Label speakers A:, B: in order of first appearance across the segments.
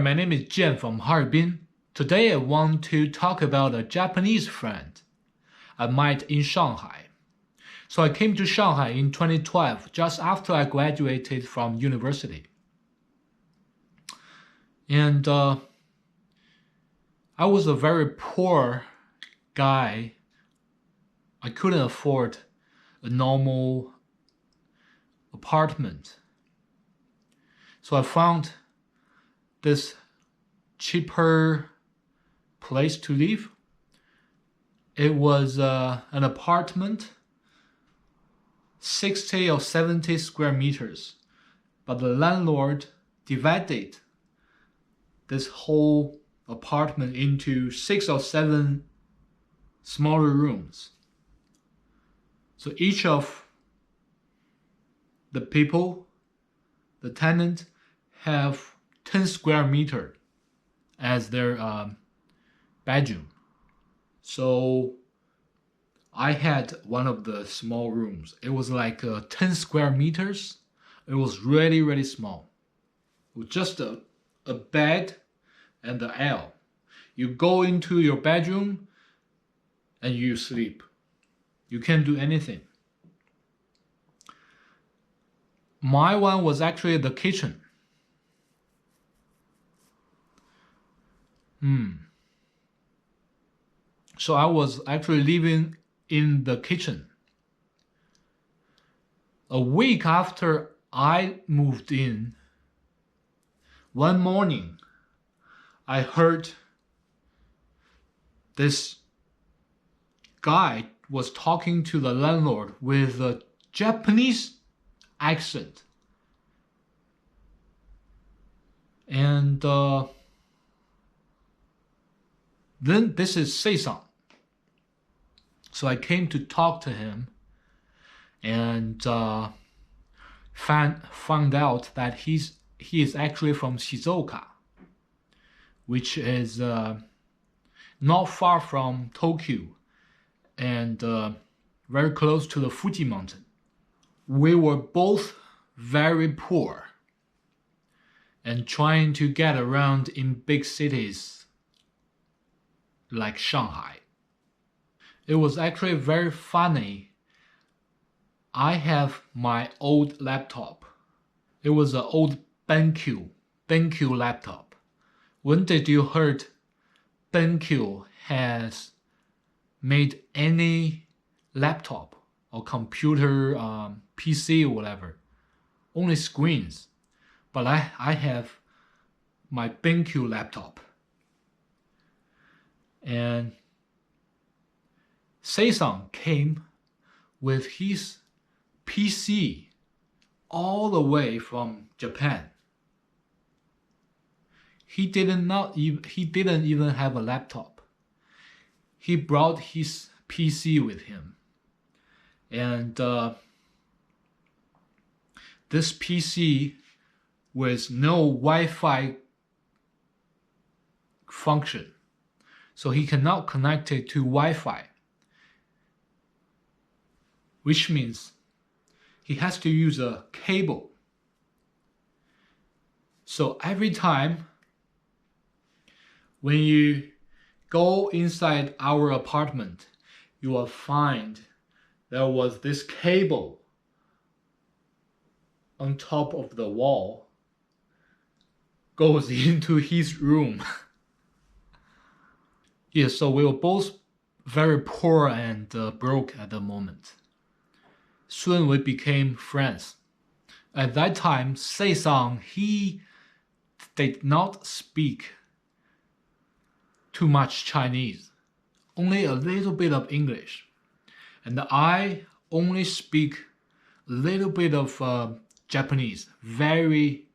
A: My name is Jian from Harbin. Today I want to talk about a Japanese friend I met in Shanghai. So I came to Shanghai in 2012, just after I graduated from university. And I was a very poor guy. I couldn't afford a normal apartment. So I found this cheaper place to live. It was an apartment, 60 or 70 square meters, but the landlord divided this whole apartment into 6 or 7 smaller rooms. So each of the people, the tenant, have 10 square meter as their bedroom. So I had one of the small rooms. It was like 10 square meters. It was really, really small. It was just a bed and the L. You go into your bedroom and you sleep. You can't do anything. My one was actually the kitchen. So I was actually living in the kitchen. A week after I moved in, one morning, I heard this guy was talking to the landlord with a Japanese accent. And then this is Seisan. So I came to talk to him and found out that he is actually from Shizuoka, which is not far from Tokyo and very close to the Fuji mountain. We were both very poor and trying to get around in big cities like Shanghai. It was actually very funny. I have my old laptop. It was an old BenQ laptop. When did you heard BenQ has made any laptop or computer, PC or whatever? Only screens. But I have my BenQ laptop. And Seisan came with his PC all the way from Japan. He didn't even have a laptop. He brought his PC with him. And this PC with no Wi-Fi function. So he cannot connect it to Wi-Fi, which means he has to use a cable. So every time when you go inside our apartment, you will find there was this cable on top of the wall goes into his room. Yeah, so we were both very poor and broke at the moment. Soon we became friends. At that time, Seisan, he did not speak too much Chinese, only a little bit of English. And I only speak a little bit of Japanese, very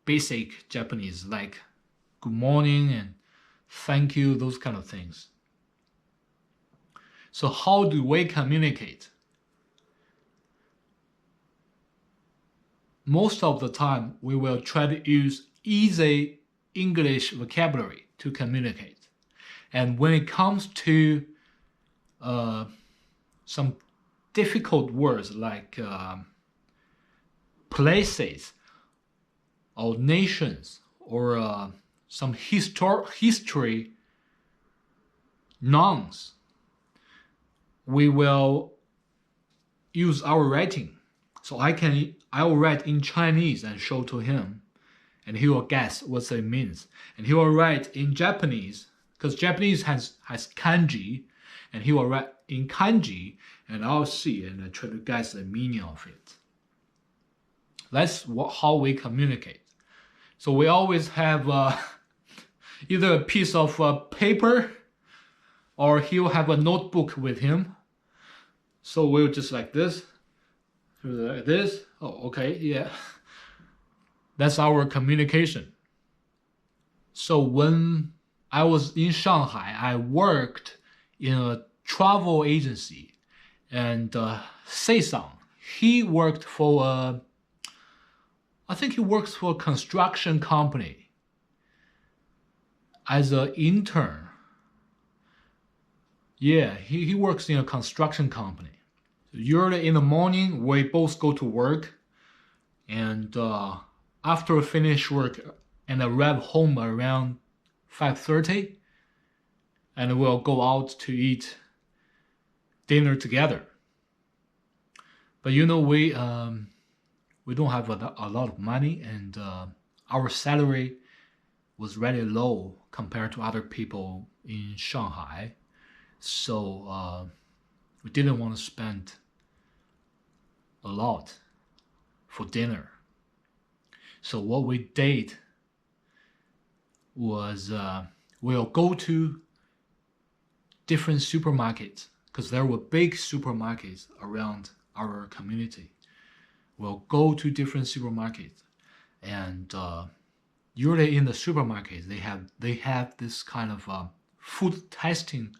A: basic Japanese, like good morning and thank you, those kind of things. So how do we communicate? Most of the time, we will try to use easy English vocabulary to communicate. And when it comes to some difficult words like places or nations or some history nouns, we will use our writing. So I will write in Chinese and show to him, and he will guess what it means. And he will write in Japanese, because Japanese has kanji, and he will write in kanji, and I'll see and I try to guess the meaning of it. That's how we communicate. So we always have either a piece of paper, or he'll have a notebook with him. So we'll just like this. Oh, okay, yeah. That's our communication. So when I was in Shanghai, I worked in a travel agency, and Seisang, he worked for I think he works for a construction company as an intern. Yeah, he works in a construction company. Usually in the morning, we both go to work, and after we finish work and arrive home around 5:30, and we'll go out to eat dinner together. But we don't have a lot of money, and our salary was really low compared to other people in Shanghai. So we didn't want to spend a lot for dinner. So what we did was we'll go to different supermarkets, because there were big supermarkets around our community. We'll go to different supermarkets, and usually in the supermarkets they have this kind of food testing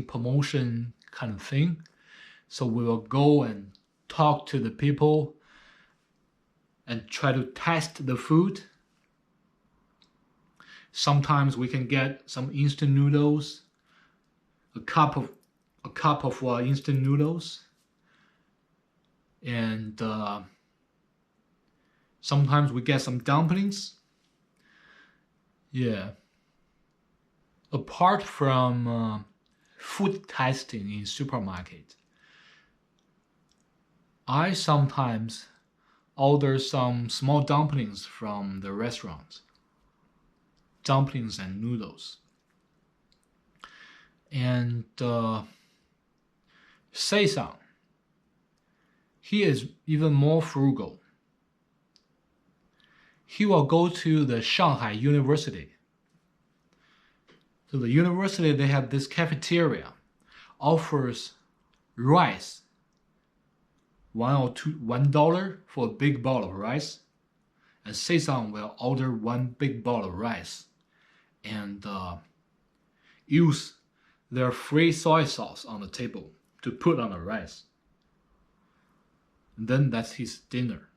A: promotion kind of thing. So we will go and talk to the people and try to test the food. Sometimes we can get some instant noodles, a cup of instant noodles, and sometimes we get some dumplings. Yeah. Apart from food testing in supermarket, I sometimes order some small dumplings from the restaurant. Dumplings and noodles. And Seisang, he is even more frugal. He will go to the Shanghai University. So the university, they have this cafeteria, offers rice, $1 for a big bowl of rice, and Seisang will order one big bowl of rice and use their free soy sauce on the table to put on the rice. And then that's his dinner.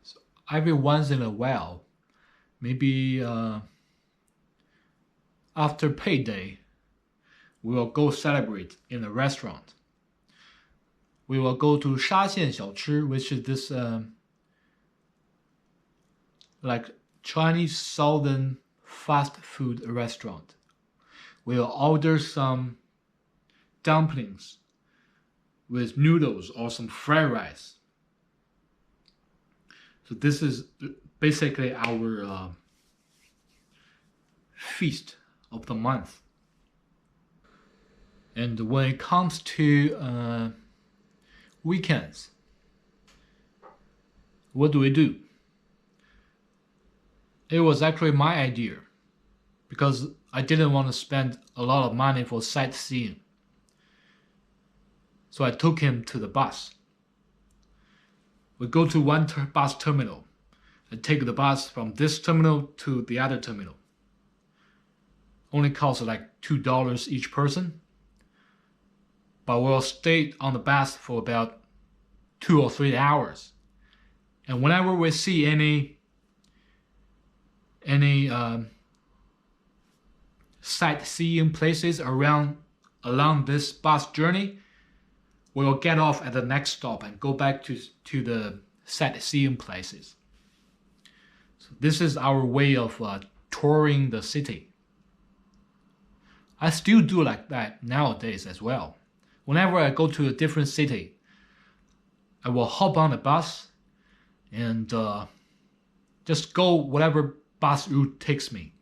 A: So every once in a while, maybe after payday, we will go celebrate in a restaurant. We will go to Shaxian Xiaochi, which is this like Chinese southern fast food restaurant. We will order some dumplings with noodles or some fried rice. So this is basically our feast of the month. And when it comes to weekends, what do? It was actually my idea, because I didn't want to spend a lot of money for sightseeing. So I took him to the bus. We go to one bus terminal and take the bus from this terminal to the other terminal. Only costs like $2 each person. But we'll stay on the bus for about 2 or 3 hours. And whenever we see any sightseeing places along this bus journey, we will get off at the next stop and go back to the sightseeing places. So this is our way of touring the city. I still do like that nowadays as well. Whenever I go to a different city, I will hop on a bus and just go whatever bus route takes me.